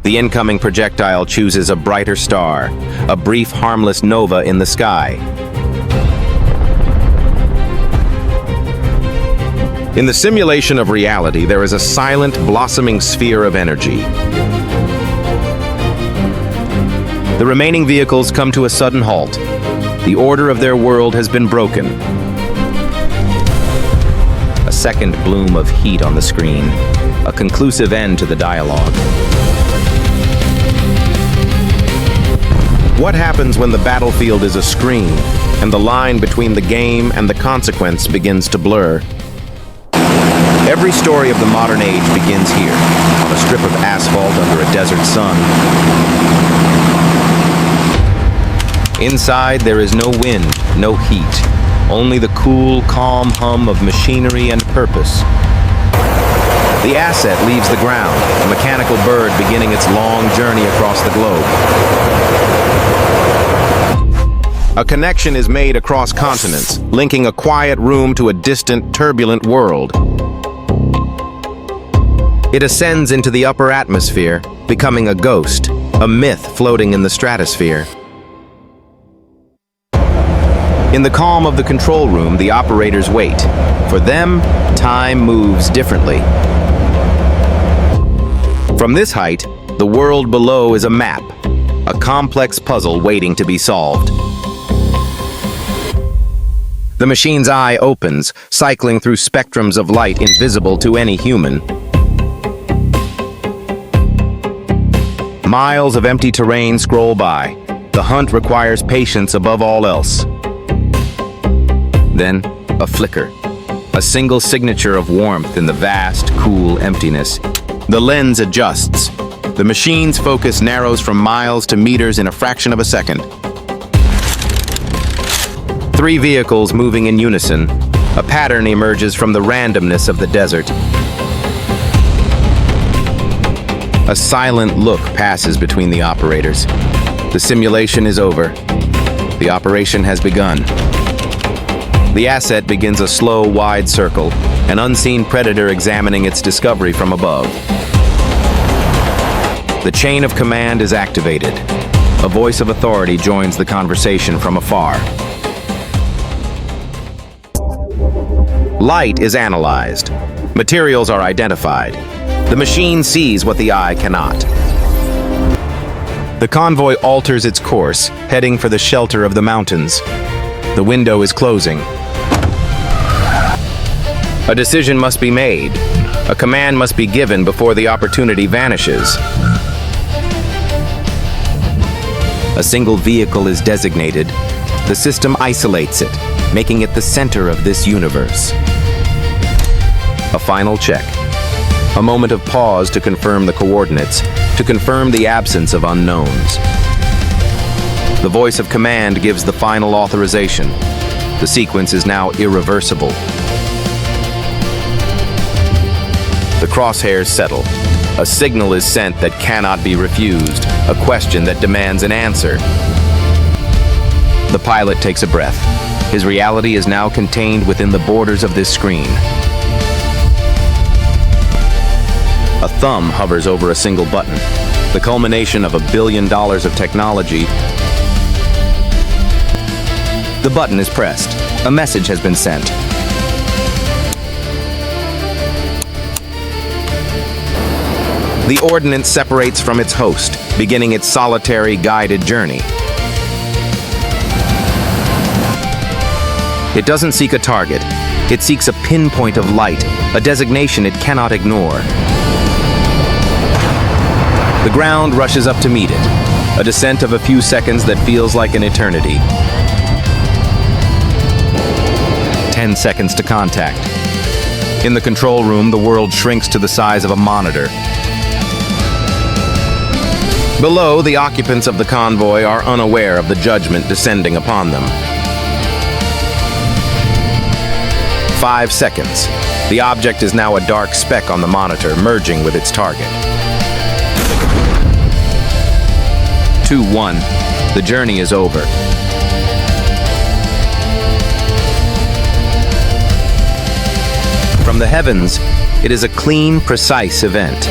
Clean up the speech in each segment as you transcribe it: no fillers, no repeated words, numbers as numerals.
The incoming projectile chooses a brighter star, a brief, harmless nova in the sky. In the simulation of reality, there is a silent, blossoming sphere of energy. The remaining vehicles come to a sudden halt. The order of their world has been broken. A second bloom of heat on the screen, a conclusive end to the dialogue. What happens when the battlefield is a screen and the line between the game and the consequence begins to blur? Every story of the modern age begins here, on a strip of asphalt under a desert sun. Inside, there is no wind, no heat, only the cool, calm hum of machinery and purpose. The asset leaves the ground, a mechanical bird beginning its long journey across the globe. A connection is made across continents, linking a quiet room to a distant, turbulent world. It ascends into the upper atmosphere, becoming a ghost, a myth floating in the stratosphere. In the calm of the control room, the operators wait. For them, time moves differently. From this height, the world below is a map, a complex puzzle waiting to be solved. The machine's eye opens, cycling through spectrums of light invisible to any human. Miles of empty terrain scroll by. The hunt requires patience above all else. Then, a flicker. A single signature of warmth in the vast, cool emptiness. The lens adjusts. The machine's focus narrows from miles to meters in a fraction of a second. 3 vehicles moving in unison. A pattern emerges from the randomness of the desert. A silent look passes between the operators. The simulation is over. The operation has begun. The asset begins a slow, wide circle, an unseen predator examining its discovery from above. The chain of command is activated. A voice of authority joins the conversation from afar. Light is analyzed. Materials are identified. The machine sees what the eye cannot. The convoy alters its course, heading for the shelter of the mountains. The window is closing. A decision must be made. A command must be given before the opportunity vanishes. A single vehicle is designated. The system isolates it, making it the center of this universe. A final check. A moment of pause to confirm the coordinates, to confirm the absence of unknowns. The voice of command gives the final authorization. The sequence is now irreversible. The crosshairs settle. A signal is sent that cannot be refused, a question that demands an answer. The pilot takes a breath. His reality is now contained within the borders of this screen. A thumb hovers over a single button, the culmination of $1 billion of technology. The button is pressed. A message has been sent. The ordnance separates from its host, beginning its solitary, guided journey. It doesn't seek a target. It seeks a pinpoint of light, a designation it cannot ignore. The ground rushes up to meet it, a descent of a few seconds that feels like an eternity. 10 seconds to contact. In the control room, the world shrinks to the size of a monitor. Below, the occupants of the convoy are unaware of the judgment descending upon them. 5 seconds. The object is now a dark speck on the monitor, merging with its target. 2-1. The journey is over. From the heavens, it is a clean, precise event.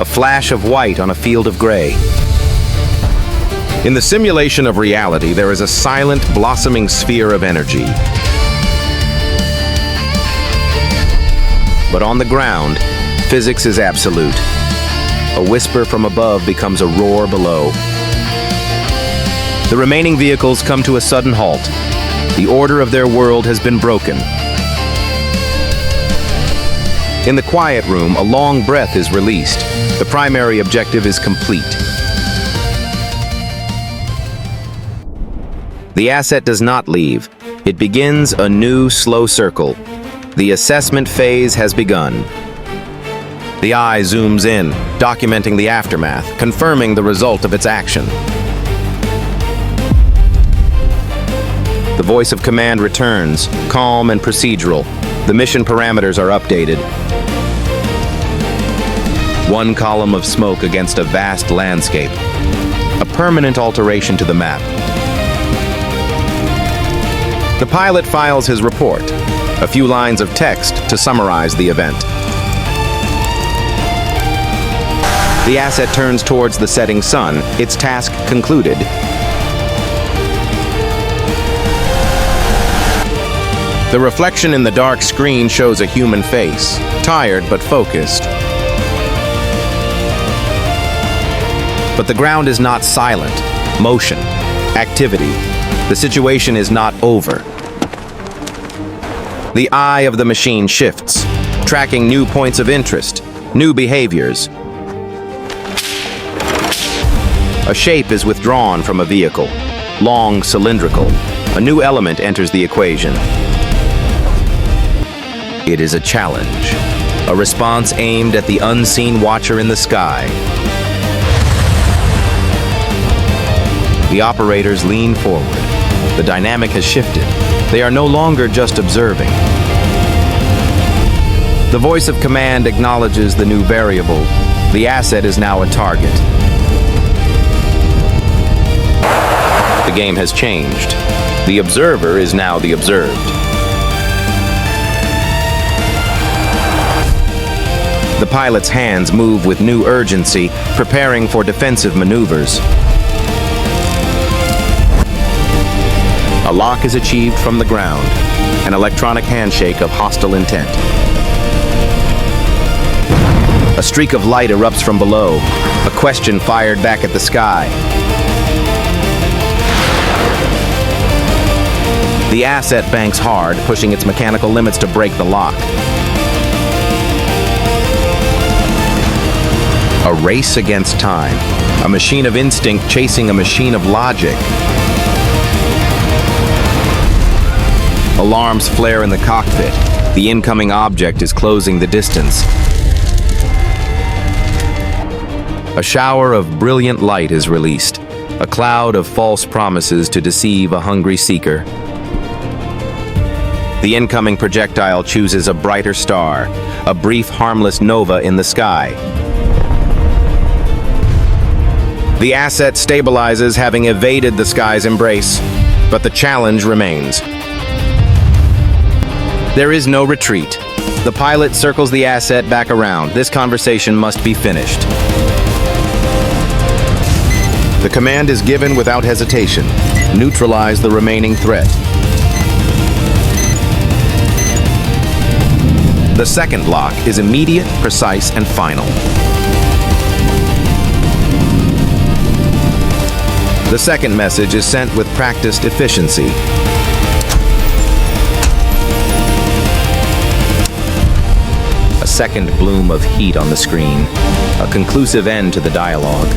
a flash of white on a field of gray. In the simulation of reality, there is a silent, blossoming sphere of energy. But on the ground, physics is absolute. A whisper from above becomes a roar below. The remaining vehicles come to a sudden halt. The order of their world has been broken. In the quiet room, a long breath is released. The primary objective is complete. The asset does not leave. It begins a new, slow circle. The assessment phase has begun. The eye zooms in, documenting the aftermath, confirming the result of its action. The voice of command returns, calm and procedural. The mission parameters are updated. One column of smoke against a vast landscape. A permanent alteration to the map. The pilot files his report. A few lines of text to summarize the event. The asset turns towards the setting sun, its task concluded. The reflection in the dark screen shows a human face, tired but focused. But the ground is not silent. Motion, activity. The situation is not over. The eye of the machine shifts, tracking new points of interest, new behaviors. A shape is withdrawn from a vehicle, long, cylindrical. A new element enters the equation. It is a challenge, a response aimed at the unseen watcher in the sky. The operators lean forward. The dynamic has shifted. They are no longer just observing. The voice of command acknowledges the new variable. The asset is now a target. The game has changed. The observer is now the observed. The pilot's hands move with new urgency, preparing for defensive maneuvers. A lock is achieved from the ground, an electronic handshake of hostile intent. A streak of light erupts from below, a question fired back at the sky. The asset banks hard, pushing its mechanical limits to break the lock. A race against time, a machine of instinct chasing a machine of logic. Alarms flare in the cockpit. The incoming object is closing the distance. A shower of brilliant light is released, a cloud of false promises to deceive a hungry seeker. The incoming projectile chooses a brighter star, a brief harmless nova in the sky. The asset stabilizes, having evaded the sky's embrace, but the challenge remains. There is no retreat. The pilot circles the asset back around. This conversation must be finished. The command is given without hesitation. Neutralize the remaining threat. The second lock is immediate, precise, and final. The second message is sent with practiced efficiency. A second bloom of heat on the screen, a conclusive end to the dialogue.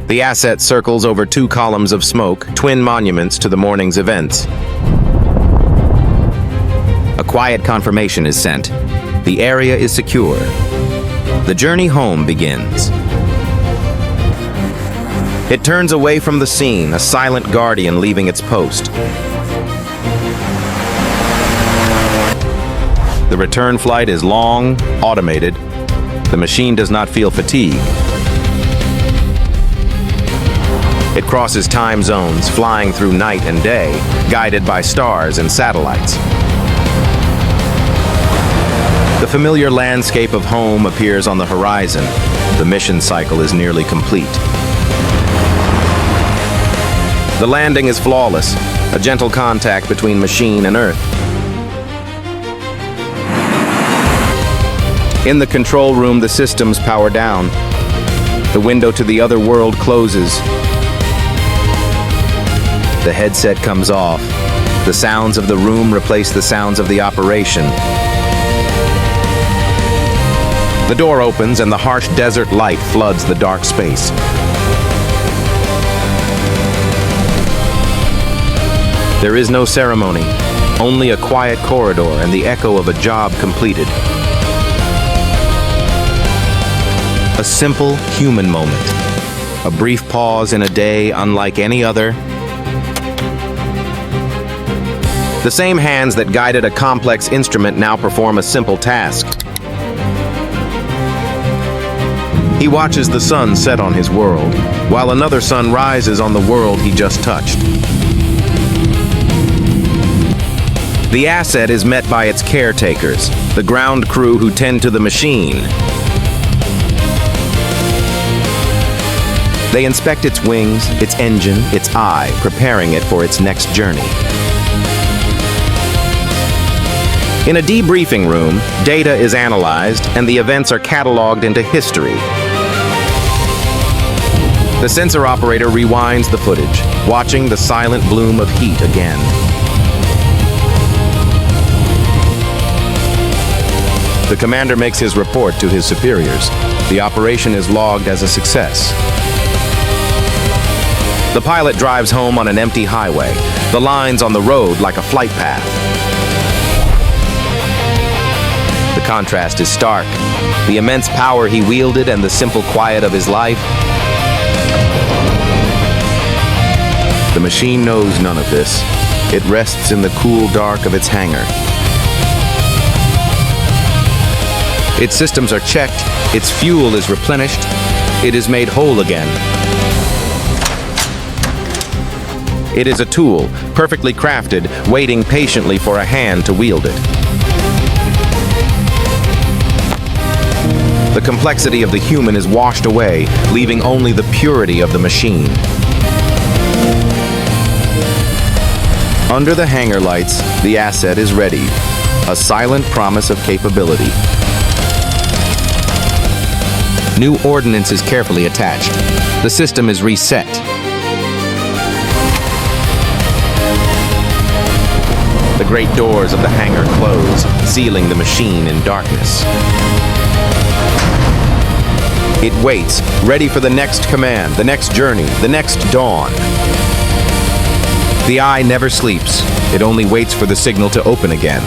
The asset circles over 2 columns of smoke, twin monuments to the morning's events. A quiet confirmation is sent. The area is secure. The journey home begins. It turns away from the scene, a silent guardian leaving its post. The return flight is long, automated. The machine does not feel fatigue. It crosses time zones, flying through night and day, guided by stars and satellites. The familiar landscape of home appears on the horizon. The mission cycle is nearly complete. The landing is flawless, a gentle contact between machine and Earth. In the control room, the systems power down. The window to the other world closes. The headset comes off. The sounds of the room replace the sounds of the operation. The door opens and the harsh desert light floods the dark space. There is no ceremony, only a quiet corridor and the echo of a job completed. A simple human moment. A brief pause in a day unlike any other. The same hands that guided a complex instrument now perform a simple task. He watches the sun set on his world, while another sun rises on the world he just touched. The asset is met by its caretakers, the ground crew who tend to the machine. They inspect its wings, its engine, its eye, preparing it for its next journey. In a debriefing room, data is analyzed and the events are cataloged into history. The sensor operator rewinds the footage, watching the silent bloom of heat again. The commander makes his report to his superiors. The operation is logged as a success. The pilot drives home on an empty highway, the lines on the road like a flight path. The contrast is stark. The immense power he wielded and the simple quiet of his life. The machine knows none of this. It rests in the cool dark of its hangar. Its systems are checked, its fuel is replenished, it is made whole again. It is a tool, perfectly crafted, waiting patiently for a hand to wield it. The complexity of the human is washed away, leaving only the purity of the machine. Under the hangar lights, the asset is ready, a silent promise of capability. New ordnance is carefully attached. The system is reset. The great doors of the hangar close, sealing the machine in darkness. It waits, ready for the next command, the next journey, the next dawn. The eye never sleeps. It only waits for the signal to open again.